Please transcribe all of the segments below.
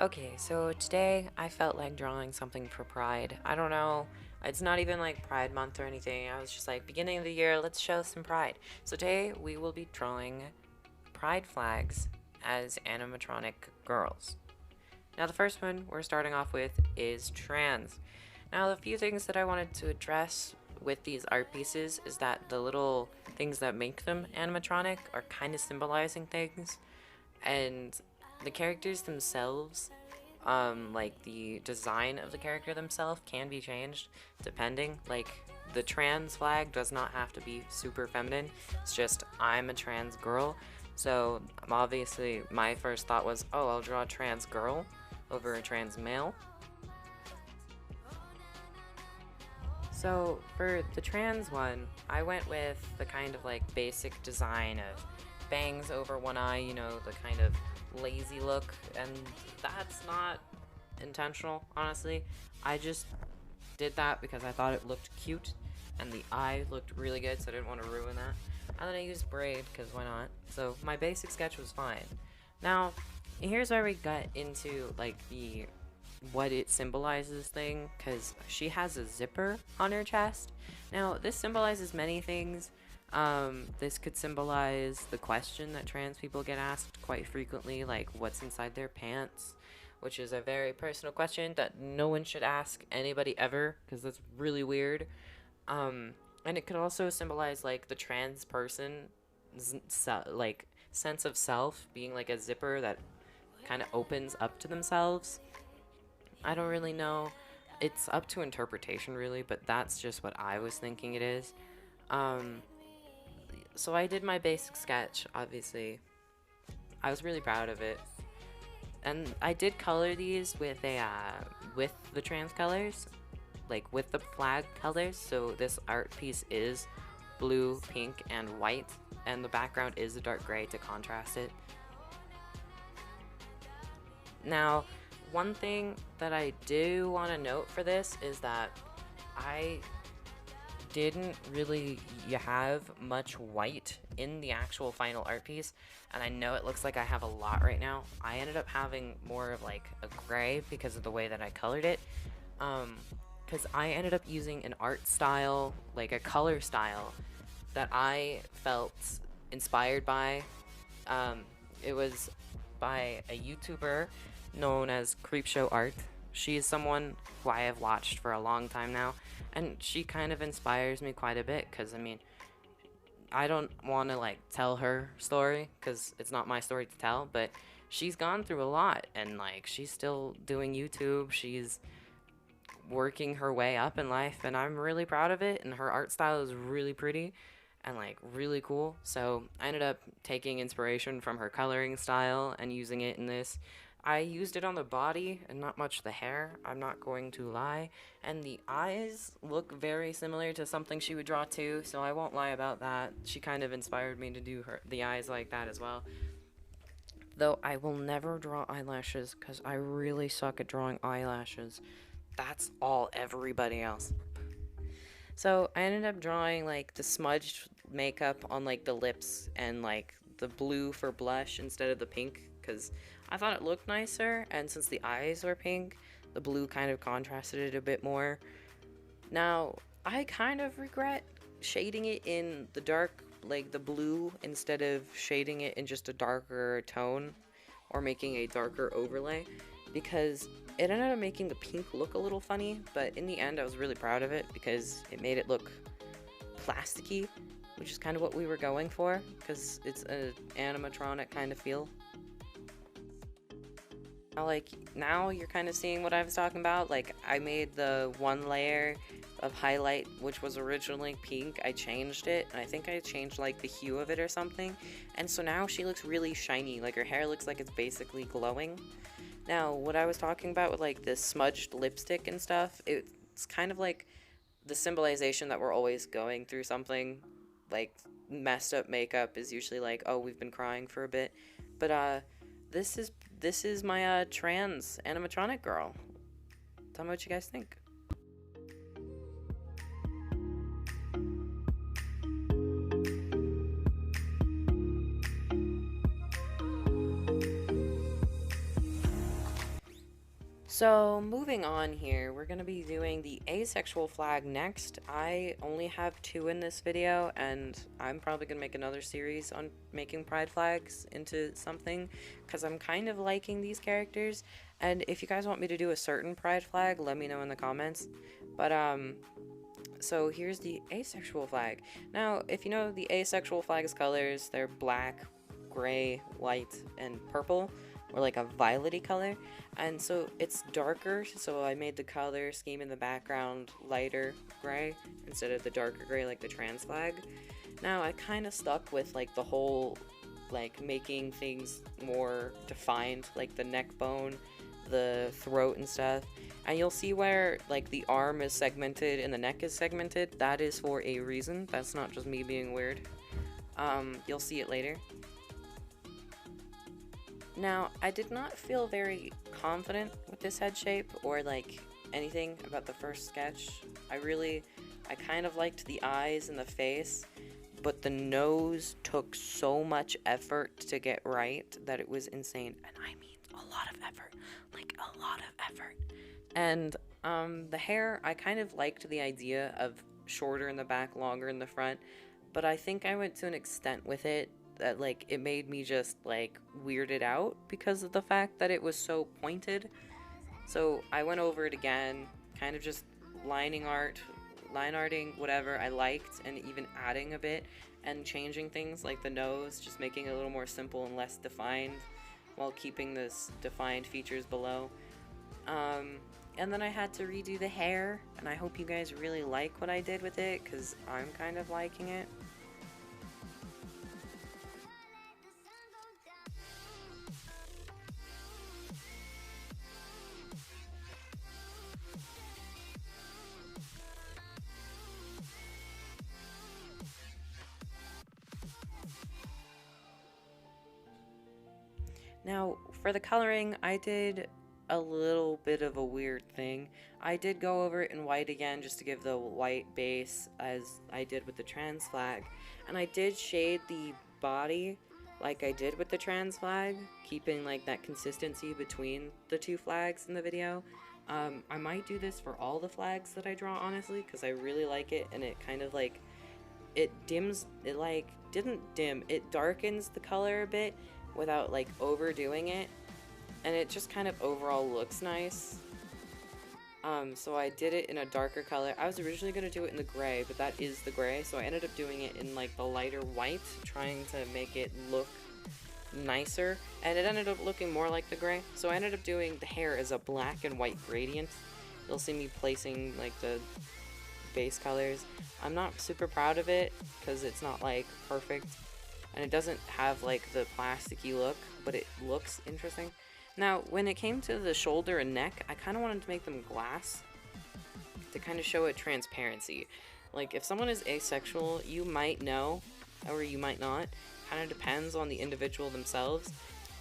Okay, so today I felt like drawing something for Pride. I don't know, it's not even like Pride Month or anything. I was just like, beginning of the year, let's show some pride. So today we will be drawing pride flags as animatronic girls. Now, the first one we're starting off with is trans. Now, the few things that I wanted to address with these art pieces is that the little things that make them animatronic are kind of symbolizing things, and the characters themselves, like the design of the character themselves can be changed depending. Like the trans flag does not have to be super feminine. It's just I'm a trans girl. So obviously my first thought was, oh, I'll draw a trans girl over a trans male. So for the trans one, I went with the kind of like basic design of bangs over one eye, you know, the kind of lazy look, and that's not intentional, honestly. I just did that because I thought it looked cute and the eye looked really good, so I didn't want to ruin that. And then I used braid because why not? So my basic sketch was fine. Now, here's where we got into like the what it symbolizes thing, because she has a zipper on her chest. Now, this symbolizes many things. This could symbolize the question that trans people get asked quite frequently, like what's inside their pants, which is a very personal question that no one should ask anybody ever, because that's really weird. And it could also symbolize like the trans person, like sense of self being like a zipper that kind of opens up to themselves. I don't really know. It's up to interpretation, really, but that's just what I was thinking it is. Um, so I did my basic sketch, obviously. I was really proud of it. And I did color these with the trans colors, like with the flag colors. So this art piece is blue, pink, and white, and the background is a dark gray to contrast it. Now, one thing that I do want to note for this is that I didn't really have much white in the actual final art piece, and I know it looks like I have a lot right now. I ended up having more of like a gray because of the way that I colored it, because I ended up using an art style, like a color style that I felt inspired by. um, it was by a YouTuber known as Creepshow Art. She is someone who I have watched for a long time now, and she kind of inspires me quite a bit because, I mean, I don't want to like tell her story because it's not my story to tell, but she's gone through a lot, and like she's still doing YouTube. She's working her way up in life, and I'm really proud of it, and her art style is really pretty and like really cool. So I ended up taking inspiration from her coloring style and using it in this. I used it on the body and not much the hair, I'm not going to lie. And the eyes look very similar to something she would draw too, so I won't lie about that. She kind of inspired me to do the eyes like that as well. Though I will never draw eyelashes because I really suck at drawing eyelashes. That's all everybody else. So I ended up drawing like the smudged makeup on like the lips and like the blue for blush instead of the pink because I thought it looked nicer, and since the eyes were pink, the blue kind of contrasted it a bit more. Now, I kind of regret shading it in the dark, like the blue, instead of shading it in just a darker tone or making a darker overlay, because it ended up making the pink look a little funny, but in the end I was really proud of it because it made it look plasticky, which is kind of what we were going for because it's an animatronic kind of feel. Like now you're kind of seeing what I was talking about. Like I made the one layer of highlight which was originally pink, I changed it, and I think I changed like the hue of it or something, and so now she looks really shiny, like her hair looks like it's basically glowing. Now what I was talking about with like this smudged lipstick and stuff, it's kind of like the symbolization that we're always going through something. Like messed up makeup is usually like, oh, we've been crying for a bit, but this is this is my trans animatronic girl. Tell me what you guys think. So, moving on here, we're going to be doing the asexual flag next. I only have two in this video, and I'm probably going to make another series on making pride flags into something, because I'm kind of liking these characters. And if you guys want me to do a certain pride flag, let me know in the comments. But, so here's the asexual flag. Now, if you know the asexual flag's colors, they're black, gray, white, and purple, or like a violet-y color. And so it's darker, so I made the color scheme in the background lighter gray instead of the darker gray like the trans flag. Now I kind of stuck with like the whole like making things more defined, like the neck bone, the throat and stuff. And you'll see where like the arm is segmented and the neck is segmented. That is for a reason. That's not just me being weird. You'll see it later. Now, I did not feel very confident with this head shape or like anything about the first sketch. I kind of liked the eyes and the face, but the nose took so much effort to get right that it was insane. And I mean a lot of effort, like a lot of effort. And the hair, I kind of liked the idea of shorter in the back, longer in the front, but I think I went to an extent with it that like it made me just like weirded out because of the fact that it was so pointed. So I went over it again, kind of just line arting whatever I liked, and even adding a bit and changing things like the nose, just making it a little more simple and less defined while keeping this defined features below. And then I had to redo the hair, and I hope you guys really like what I did with it because I'm kind of liking it. Now, for the coloring, I did a little bit of a weird thing. I did go over it in white again just to give the white base as I did with the trans flag. And I did shade the body like I did with the trans flag, keeping like that consistency between the two flags in the video. I might do this for all the flags that I draw, honestly, because I really like it, and it kind of like, it dims, it like, didn't dim, it darkens the color a bit without like overdoing it, and it just kind of overall looks nice. So I did it in a darker color. I was originally going to do it in the gray, but that is the gray, so I ended up doing it in like the lighter white, trying to make it look nicer, and it ended up looking more like the gray. So I ended up doing the hair as a black and white gradient. You'll see me placing like the base colors. I'm not super proud of it because it's not like perfect, and it doesn't have like the plasticky look, but it looks interesting. Now, when it came to the shoulder and neck, I kind of wanted to make them glass to kind of show a transparency. Like, if someone is asexual, you might know, or you might not. Kind of depends on the individual themselves.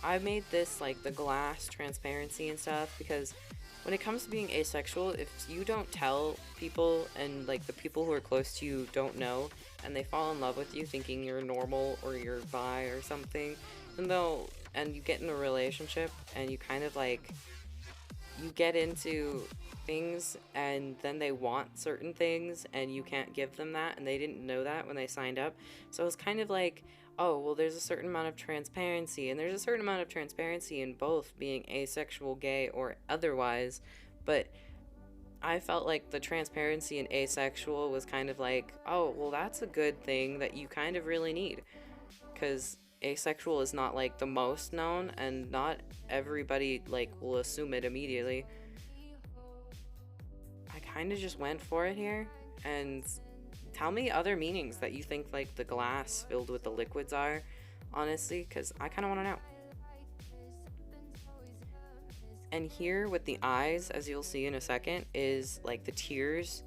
I made this like the glass transparency and stuff because when it comes to being asexual, if you don't tell people and like the people who are close to you don't know, and they fall in love with you thinking you're normal or you're bi or something, then and you get in a relationship and you kind of like, you get into things and then they want certain things and you can't give them that, and they didn't know that when they signed up. So it's kind of like, oh, well, there's a certain amount of transparency, and there's a certain amount of transparency in both being asexual, gay, or otherwise, but I felt like the transparency in asexual was kind of like, oh, well, that's a good thing that you kind of really need, because asexual is not like the most known, and not everybody like will assume it immediately. I kind of just went for it here, and tell me other meanings that you think like the glass filled with the liquids are, honestly, because I kind of want to know. And here with the eyes, as you'll see in a second, is like the tears.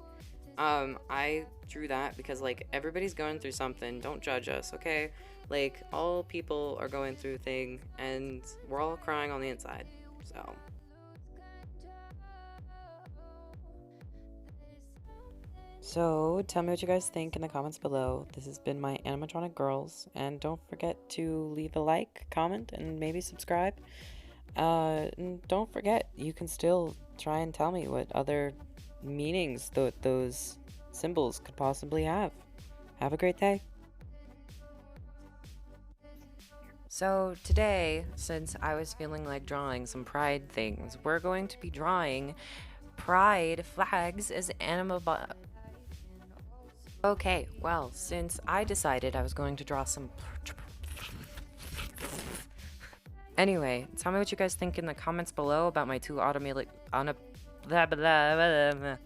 I drew that because like everybody's going through something. Don't judge us, okay? Like, all people are going through a thing, and we're all crying on the inside, so. So, tell me what you guys think in the comments below. This has been my animatronic girls, and don't forget to leave a like, comment, and maybe subscribe. And don't forget, you can still try and tell me what other meanings those symbols could possibly have. Have a great day. So today, since I was feeling like drawing some pride things, we're going to be drawing pride flags as Okay, well, since I decided I was going to draw some... Anyway, tell me what you guys think in the comments below about my two automatic... blah, blah, blah, blah, blah.